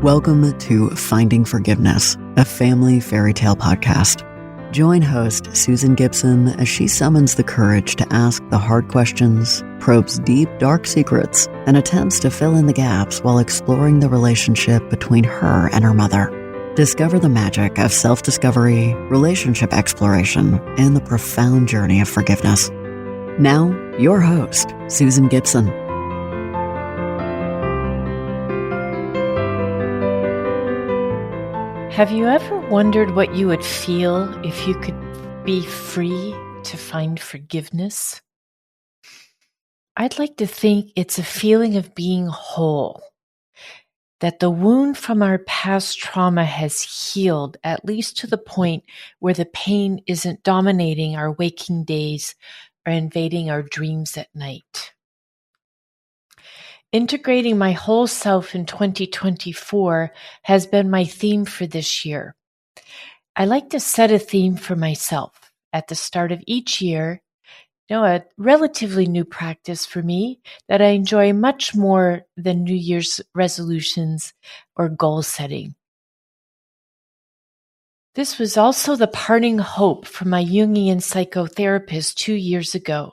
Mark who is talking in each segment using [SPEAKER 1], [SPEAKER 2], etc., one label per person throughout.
[SPEAKER 1] Welcome to Finding Forgiveness, a family fairy tale podcast. Join host Susan Gibson as she summons the courage to ask the hard questions, probes deep, dark secrets, and attempts to fill in the gaps while exploring the relationship between her and her mother. Discover the magic of self-discovery, relationship exploration, and the profound journey of forgiveness. Now, your host, Susan Gibson.
[SPEAKER 2] Have you ever wondered what you would feel if you could be free to find forgiveness? I'd like to think it's a feeling of being whole, that the wound from our past trauma has healed, at least to the point where the pain isn't dominating our waking days or invading our dreams at night. Integrating my whole self in 2024 has been my theme for this year. I like to set a theme for myself at the start of each year, a relatively new practice for me that I enjoy much more than New Year's resolutions or goal setting. This was also the parting hope from my Jungian psychotherapist 2 years ago.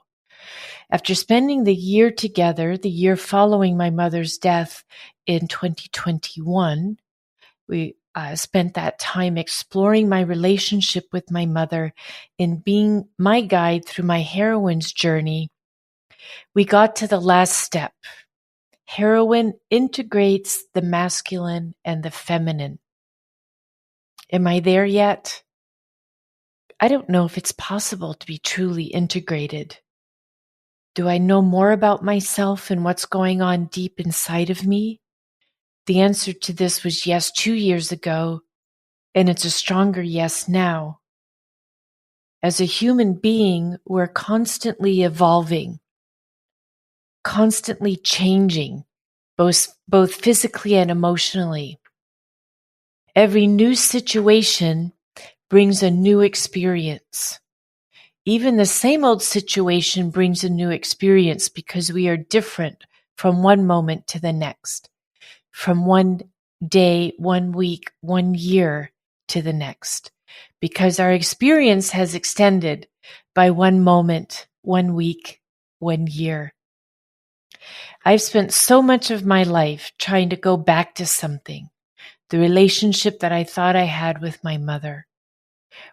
[SPEAKER 2] After spending the year together, the year following my mother's death in 2021, we spent that time exploring my relationship with my mother and being my guide through my heroine's journey. We got to the last step. Heroine integrates the masculine and the feminine. Am I there yet? I don't know if it's possible to be truly integrated. Do I know more about myself and what's going on deep inside of me? The answer to this was yes 2 years ago, and it's a stronger yes now. As a human being, we're constantly evolving, constantly changing, both physically and emotionally. Every new situation brings a new experience. Even the same old situation brings a new experience because we are different from one moment to the next, from one day, 1 week, 1 year to the next, because our experience has extended by 1 moment, 1 week, 1 year. I've spent so much of my life trying to go back to something, the relationship that I thought I had with my mother.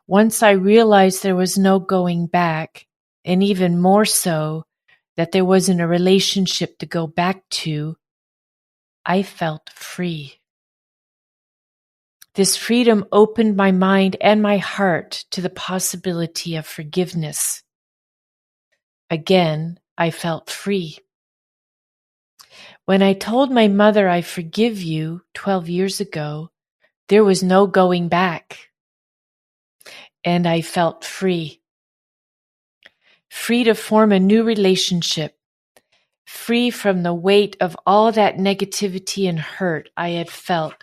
[SPEAKER 2] Once I realized there was no going back, and even more so, that there wasn't a relationship to go back to, I felt free. This freedom opened my mind and my heart to the possibility of forgiveness. Again, I felt free. When I told my mother I forgive you 12 years ago, there was no going back. And I felt free. Free to form a new relationship. Free from the weight of all that negativity and hurt I had felt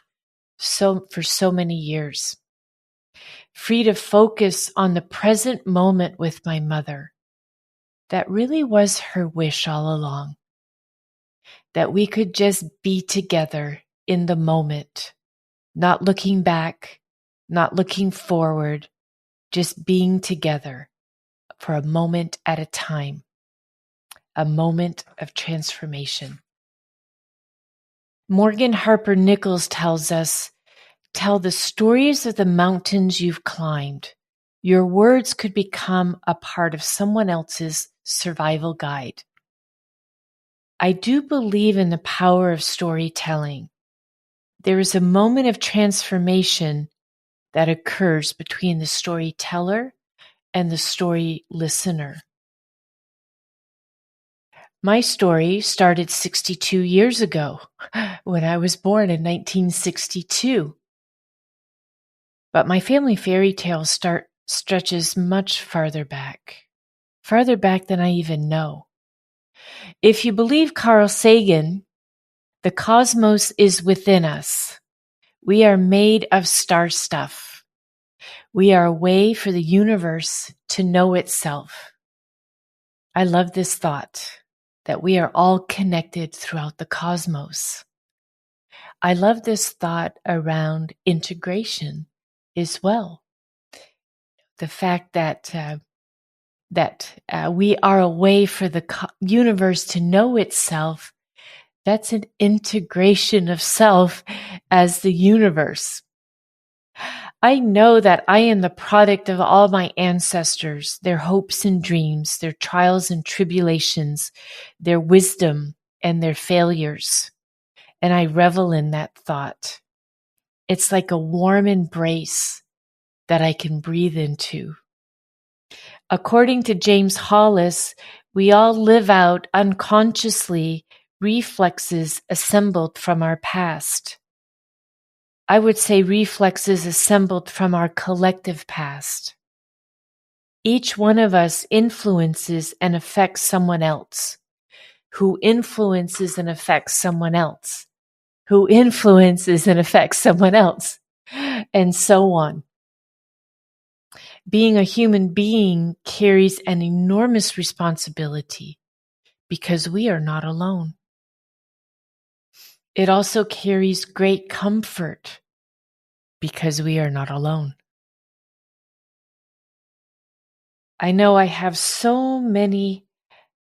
[SPEAKER 2] for so many years. Free to focus on the present moment with my mother. That really was her wish all along. That we could just be together in the moment, not looking back, not looking forward, just being together for a moment at a time, a moment of transformation. Morgan Harper Nichols tells us, tell the stories of the mountains you've climbed. Your words could become a part of someone else's survival guide. I do believe in the power of storytelling. There is a moment of transformation that occurs between the storyteller and the story listener. My story started 62 years ago when I was born in 1962. But my family fairy tale stretches much farther back than I even know. If you believe Carl Sagan, the cosmos is within us. We are made of star stuff. We are a way for the universe to know itself. I love this thought that we are all connected throughout the cosmos. I love this thought around integration as well. The fact that we are a way for the universe to know itself. That's an integration of self as the universe. I know that I am the product of all my ancestors, their hopes and dreams, their trials and tribulations, their wisdom and their failures. And I revel in that thought. It's like a warm embrace that I can breathe into. According to James Hollis, we all live out unconsciously reflexes assembled from our past. I would say reflexes assembled from our collective past. Each one of us influences and affects someone else, who influences and affects someone else, who influences and affects someone else, and so on. Being a human being carries an enormous responsibility because we are not alone. It also carries great comfort because we are not alone. I know I have so many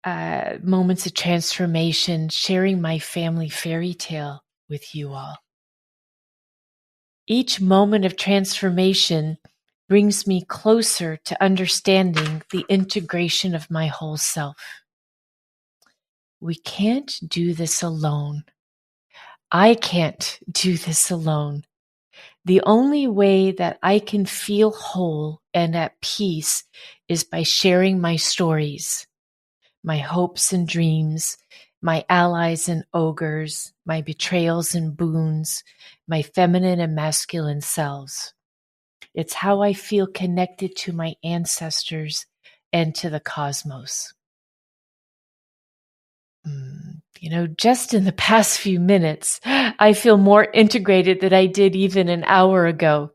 [SPEAKER 2] moments of transformation sharing my family fairy tale with you all. Each moment of transformation brings me closer to understanding the integration of my whole self. We can't do this alone. I can't do this alone. The only way that I can feel whole and at peace is by sharing my stories, my hopes and dreams, my allies and ogres, my betrayals and boons, my feminine and masculine selves. It's how I feel connected to my ancestors and to the cosmos. Just in the past few minutes, I feel more integrated than I did even an hour ago.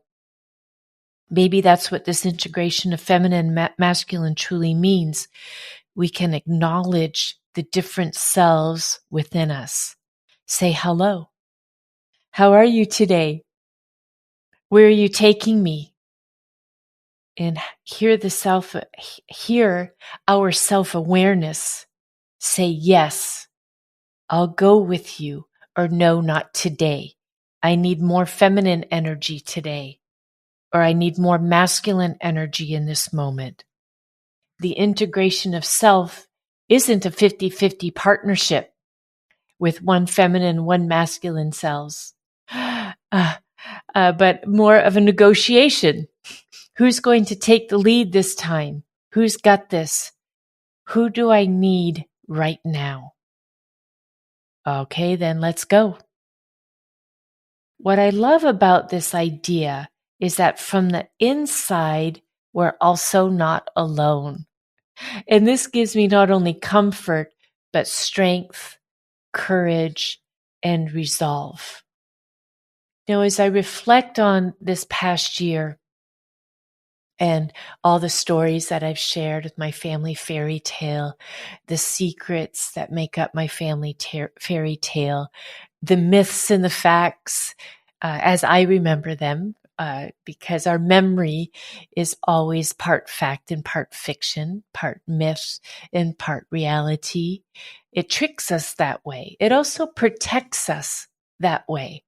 [SPEAKER 2] Maybe that's what this integration of feminine and masculine truly means. We can acknowledge the different selves within us. Say hello. How are you today? Where are you taking me? And hear our self-awareness. Say yes. I'll go with you, or no, not today. I need more feminine energy today, or I need more masculine energy in this moment. The integration of self isn't a 50-50 partnership with one feminine, one masculine selves, but more of a negotiation. Who's going to take the lead this time? Who's got this? Who do I need right now? Okay, then let's go. What I love about this idea is that from the inside, we're also not alone. And this gives me not only comfort, but strength, courage, and resolve. As I reflect on this past year and all the stories that I've shared with my family fairy tale, the secrets that make up my family fairy tale, the myths and the facts as I remember them, because our memory is always part fact and part fiction, part myth and part reality. It tricks us that way. It also protects us that way.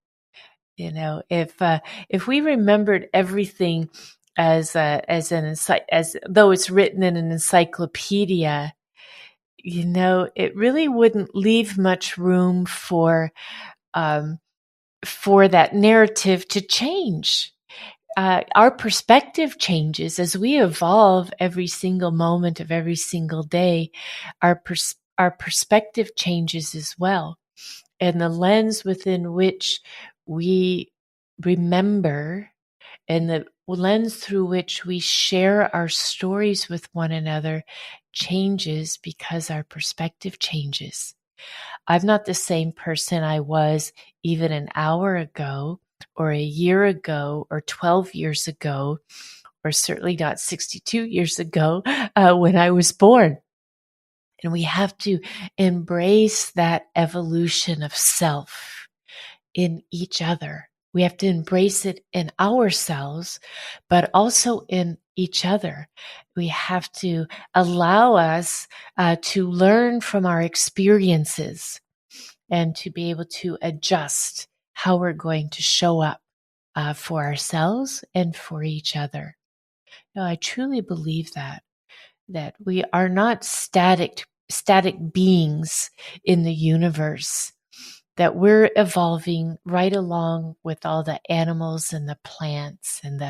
[SPEAKER 2] If we remembered everything as though it's written in an encyclopedia, it really wouldn't leave much room for that narrative to change. Our perspective changes as we evolve every single moment of every single day. Our perspective changes as well. And the lens within which we remember and the lens through which we share our stories with one another changes because our perspective changes. I'm not the same person I was even an hour ago or a year ago or 12 years ago, or certainly not 62 years ago when I was born. And we have to embrace that evolution of self. in each other. We have to embrace it in ourselves, but also in each other. We have to allow us to learn from our experiences and to be able to adjust how we're going to show up for ourselves and for each other. I truly believe that we are not static beings in the universe, that we're evolving right along with all the animals and the plants and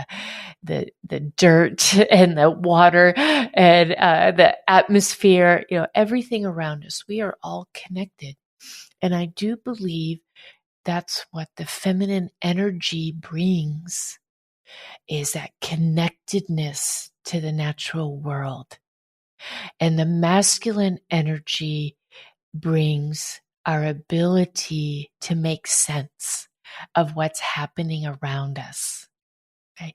[SPEAKER 2] the dirt and the water and the atmosphere, everything around us. We are all connected. And I do believe that's what the feminine energy brings, is that connectedness to the natural world. And the masculine energy brings our ability to make sense of what's happening around us. Okay?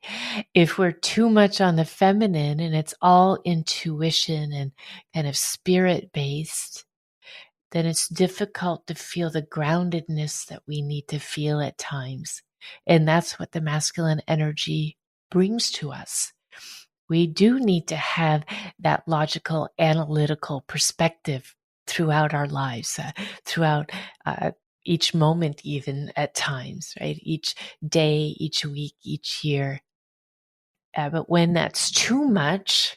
[SPEAKER 2] If we're too much on the feminine and it's all intuition and kind of spirit-based, then it's difficult to feel the groundedness that we need to feel at times. And that's what the masculine energy brings to us. We do need to have that logical, analytical perspective throughout our lives, throughout each moment, even at times, right? Each day, each week, each year. But when that's too much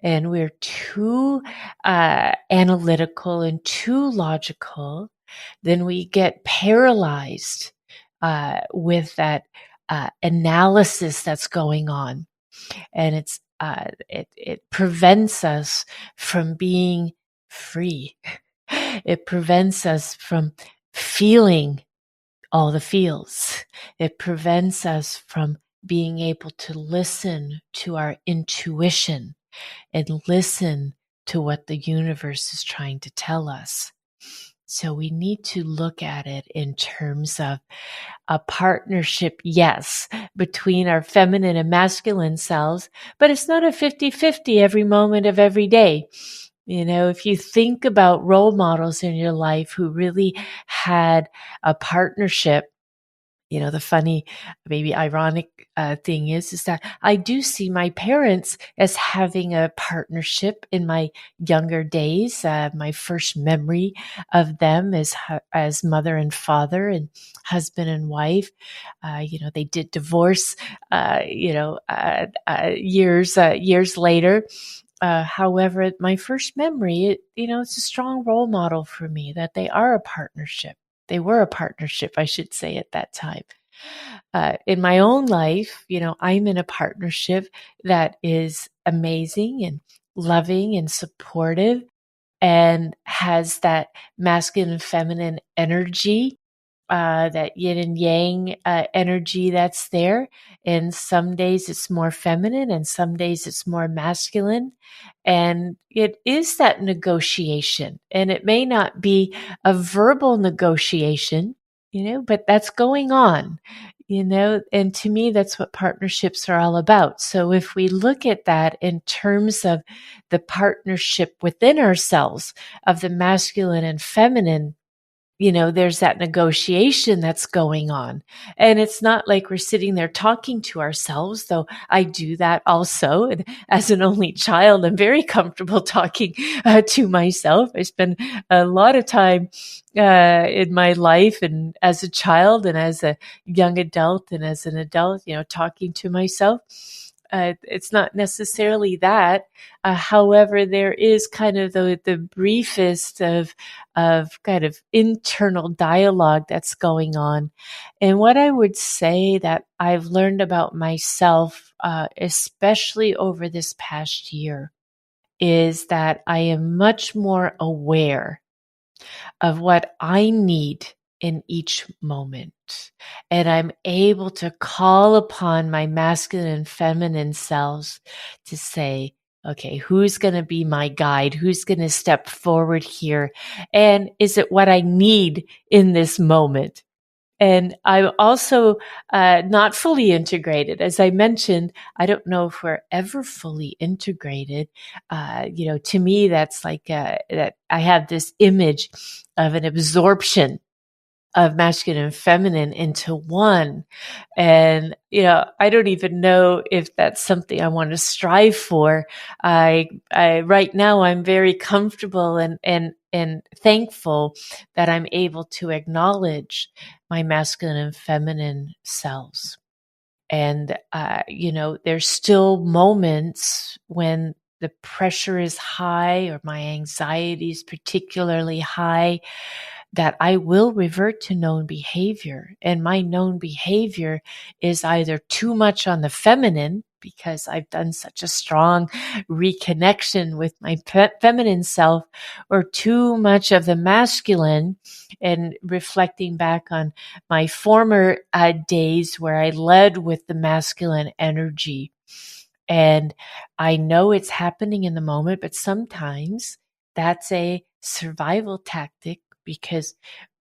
[SPEAKER 2] and we're too analytical and too logical, then we get paralyzed with that analysis that's going on. And it prevents us from being free. It prevents us from feeling all the feels. It prevents us from being able to listen to our intuition and listen to what the universe is trying to tell us. So we need to look at it in terms of a partnership, yes, between our feminine and masculine selves, but it's not a 50-50 every moment of every day. If you think about role models in your life who really had a partnership, the funny, maybe ironic thing is that I do see my parents as having a partnership in my younger days. My first memory of them as mother and father and husband and wife. They did divorce, years later. However, my first memory, it's a strong role model for me that they are a partnership. They were a partnership, I should say, at that time. In my own life, I'm in a partnership that is amazing and loving and supportive and has that masculine and feminine energy, that yin and yang energy that's there. And some days it's more feminine and some days it's more masculine. And it is that negotiation. And it may not be a verbal negotiation, but that's going on, and to me, that's what partnerships are all about. So if we look at that in terms of the partnership within ourselves of the masculine and feminine, there's that negotiation that's going on. And it's not like we're sitting there talking to ourselves, though I do that also. And as an only child, I'm very comfortable talking to myself. I spend a lot of time in my life and as a child and as a young adult and as an adult, talking to myself. It's not necessarily that. However, there is kind of the briefest of kind of internal dialogue that's going on. And what I would say that I've learned about myself, especially over this past year, is that I am much more aware of what I need in each moment. And I'm able to call upon my masculine and feminine selves to say, okay, who's going to be my guide? Who's going to step forward here? And is it what I need in this moment? And I'm also not fully integrated. As I mentioned, I don't know if we're ever fully integrated. To me, that's like that I have this image of an absorption of masculine and feminine into one. And, I don't even know if that's something I want to strive for. I right now I'm very comfortable and thankful that I'm able to acknowledge my masculine and feminine selves. And, there's still moments when the pressure is high or my anxiety is particularly high that I will revert to known behavior. And my known behavior is either too much on the feminine, because I've done such a strong reconnection with my feminine self, or too much of the masculine, and reflecting back on my former days where I led with the masculine energy. And I know it's happening in the moment, but sometimes that's a survival tactic, because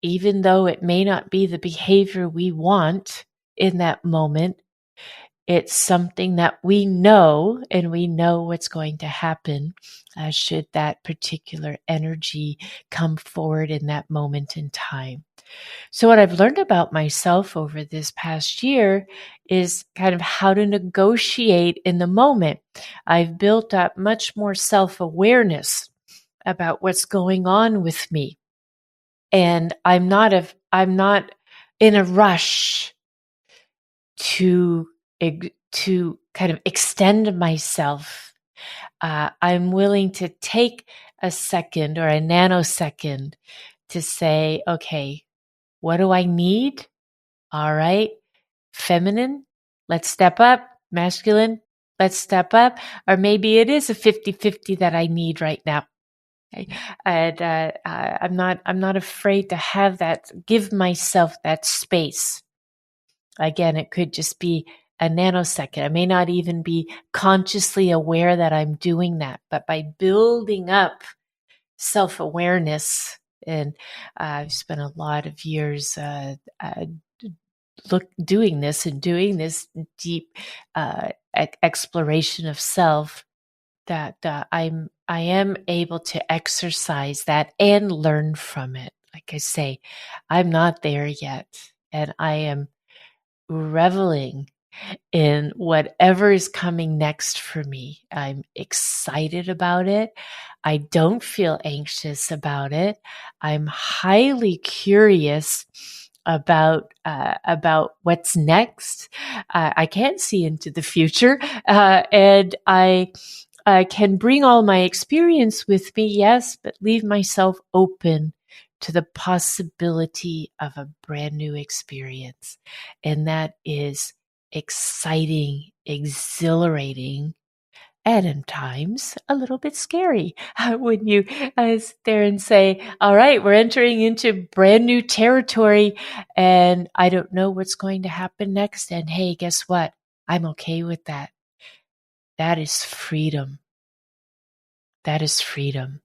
[SPEAKER 2] even though it may not be the behavior we want in that moment, it's something that we know, and we know what's going to happen should that particular energy come forward in that moment in time. So what I've learned about myself over this past year is kind of how to negotiate in the moment. I've built up much more self-awareness about what's going on with me. And I'm not in a rush to kind of extend myself. I'm willing to take a second or a nanosecond to say, okay, what do I need? All right, feminine, let's step up. Masculine, let's step up. Or maybe it is a 50-50 that I need right now. Okay. And I'm not afraid to have that, give myself that space. Again, it could just be a nanosecond. I may not even be consciously aware that I'm doing that, but by building up self-awareness, and I've spent a lot of years doing this deep exploration of self, that I am able to exercise that and learn from it. Like I say, I'm not there yet, and I am reveling in whatever is coming next for me. I'm excited about it. I don't feel anxious about it. I'm highly curious about what's next. I can't see into the future, and I can bring all my experience with me, yes, but leave myself open to the possibility of a brand new experience. And that is exciting, exhilarating, and at times a little bit scary when you sit there and say, all right, we're entering into brand new territory and I don't know what's going to happen next. And hey, guess what? I'm okay with that. That is freedom. That is freedom.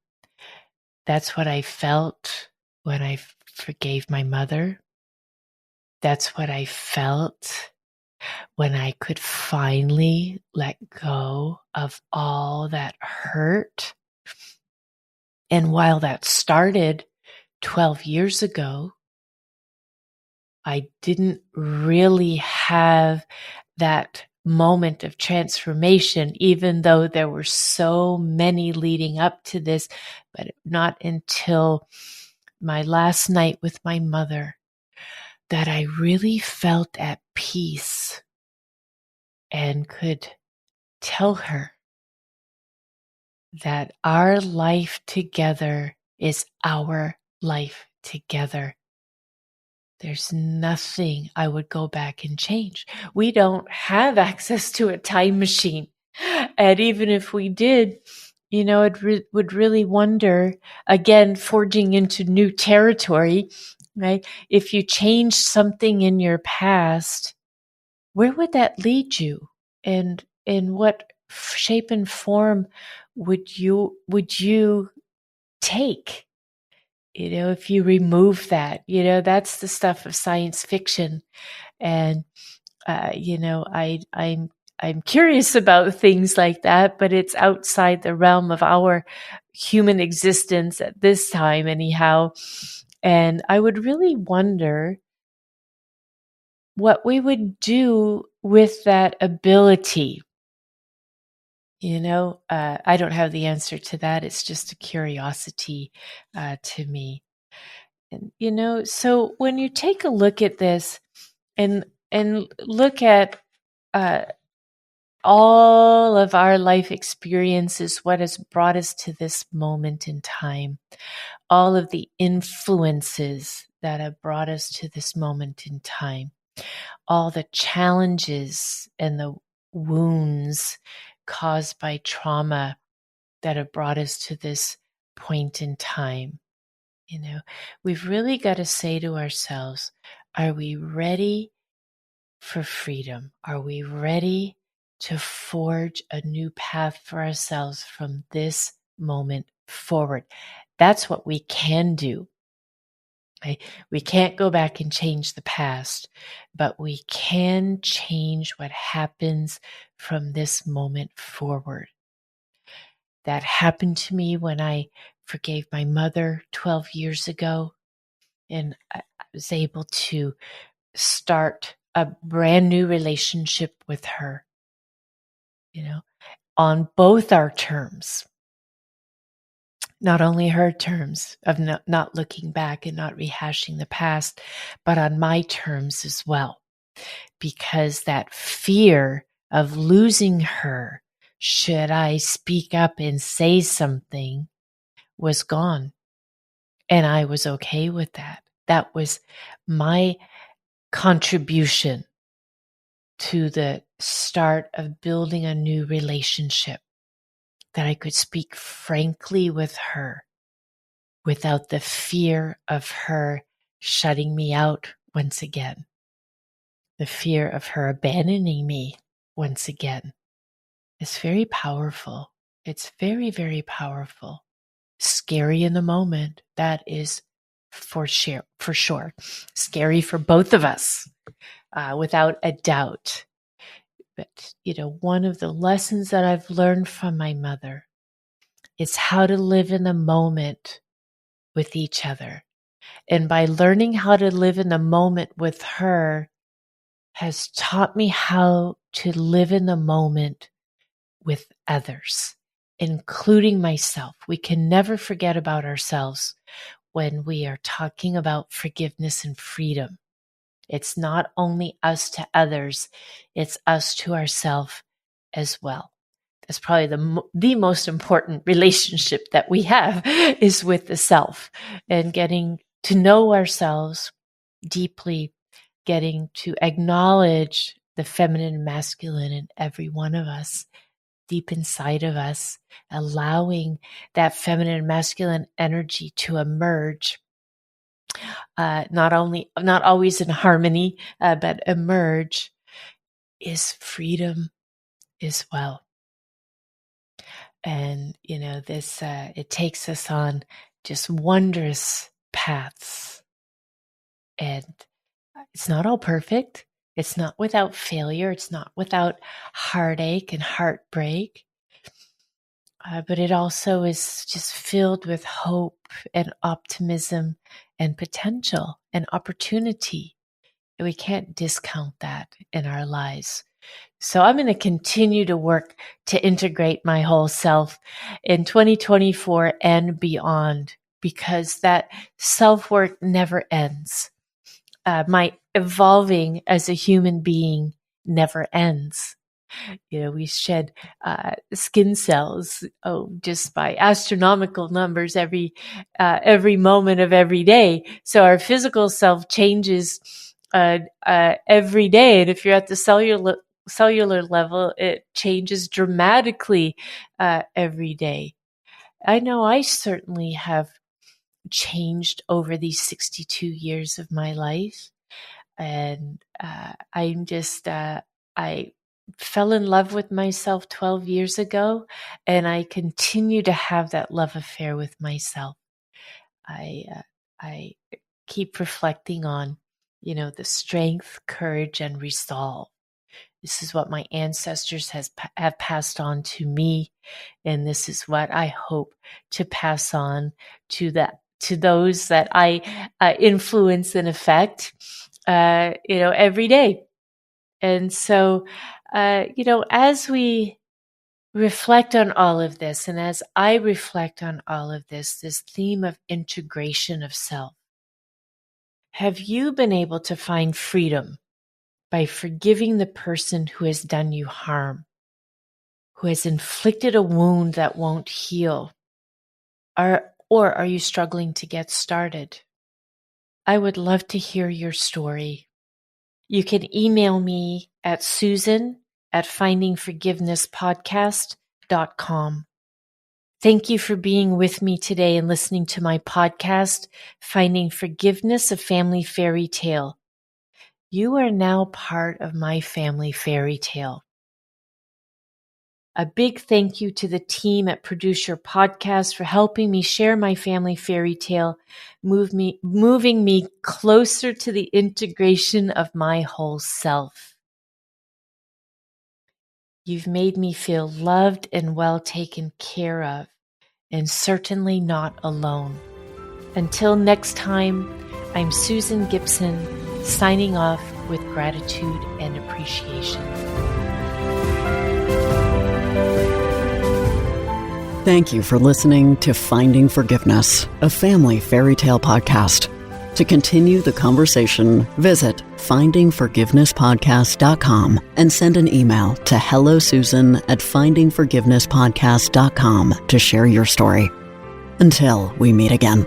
[SPEAKER 2] That's what I felt when I forgave my mother. That's what I felt when I could finally let go of all that hurt. And while that started 12 years ago, I didn't really have that moment of transformation, even though there were so many leading up to this, but not until my last night with my mother that I really felt at peace and could tell her that our life together is our life together. There's nothing I would go back and change. We don't have access to a time machine. And even if we did, would really wonder, again, forging into new territory, right? If you change something in your past, where would that lead you? And in what shape and form would you take? If you remove that, that's the stuff of science fiction. And, I'm curious about things like that, but it's outside the realm of our human existence at this time anyhow. And I would really wonder what we would do with that ability. I don't have the answer to that. It's just a curiosity to me. And, so when you take a look at this and look at all of our life experiences, what has brought us to this moment in time, all of the influences that have brought us to this moment in time, all the challenges and the wounds caused by trauma that have brought us to this point in time. We've really got to say to ourselves, are we ready for freedom? Are we ready to forge a new path for ourselves from this moment forward? That's what we can do. Right? We can't go back and change the past, but we can change what happens from this moment forward. That happened to me when I forgave my mother 12 years ago, and I was able to start a brand new relationship with her, on both our terms. Not only her terms of not looking back and not rehashing the past, but on my terms as well. Because that fear of losing her, should I speak up and say something, was gone. And I was okay with that. That was my contribution to the start of building a new relationship, that I could speak frankly with her without the fear of her shutting me out once again, the fear of her abandoning me once again. It's very powerful. It's very, very powerful. Scary in the moment. That is for sure. Scary for both of us, without a doubt. But, one of the lessons that I've learned from my mother is how to live in the moment with each other. And by learning how to live in the moment with her has taught me how to live in the moment with others, including myself. We can never forget about ourselves when we are talking about forgiveness and freedom. It's not only us to others, it's us to ourselves as well. That's probably the most important relationship that we have, is with the self, and getting to know ourselves deeply, getting to acknowledge the feminine and masculine in every one of us, deep inside of us, allowing that feminine and masculine energy to emerge, not always in harmony, but emerge, is freedom as well. And, this, it takes us on just wondrous paths. And it's not all perfect. It's not without failure. It's not without heartache and heartbreak. But it also is just filled with hope and optimism and potential and opportunity. And we can't discount that in our lives. So I'm going to continue to work to integrate my whole self in 2024 and beyond, because that self-work never ends. My evolving as a human being never ends. We shed skin cells, just by astronomical numbers every moment of every day. So our physical self changes every day, and if you're at the cellular level, it changes dramatically every day. I know I certainly have changed over these 62 years of my life, and I fell in love with myself 12 years ago, and I continue to have that love affair with myself. I keep reflecting on, the strength, courage, and resolve. This is what my ancestors have passed on to me, and this is what I hope to pass on to to those that I influence and affect, every day. And so, as we reflect on all of this, and as I reflect on all of this theme of integration of self, have you been able to find freedom by forgiving the person who has done you harm, who has inflicted a wound that won't heal? Or are you struggling to get started? I would love to hear your story. You can email me at susan@findingforgivenesspodcast.com. Thank you for being with me today and listening to my podcast, Finding Forgiveness, a Family Fairy Tale. You are now part of my family fairy tale. A big thank you to the team at Produce Your Podcast for helping me share my family fairy tale, moving me closer to the integration of my whole self. You've made me feel loved and well taken care of, and certainly not alone. Until next time, I'm Susan Gibson, signing off with gratitude and appreciation.
[SPEAKER 1] Thank you for listening to Finding Forgiveness, a family fairy tale podcast. To continue the conversation, visit findingforgivenesspodcast.com and send an email to hellosusan@findingforgivenesspodcast.com to share your story. Until we meet again.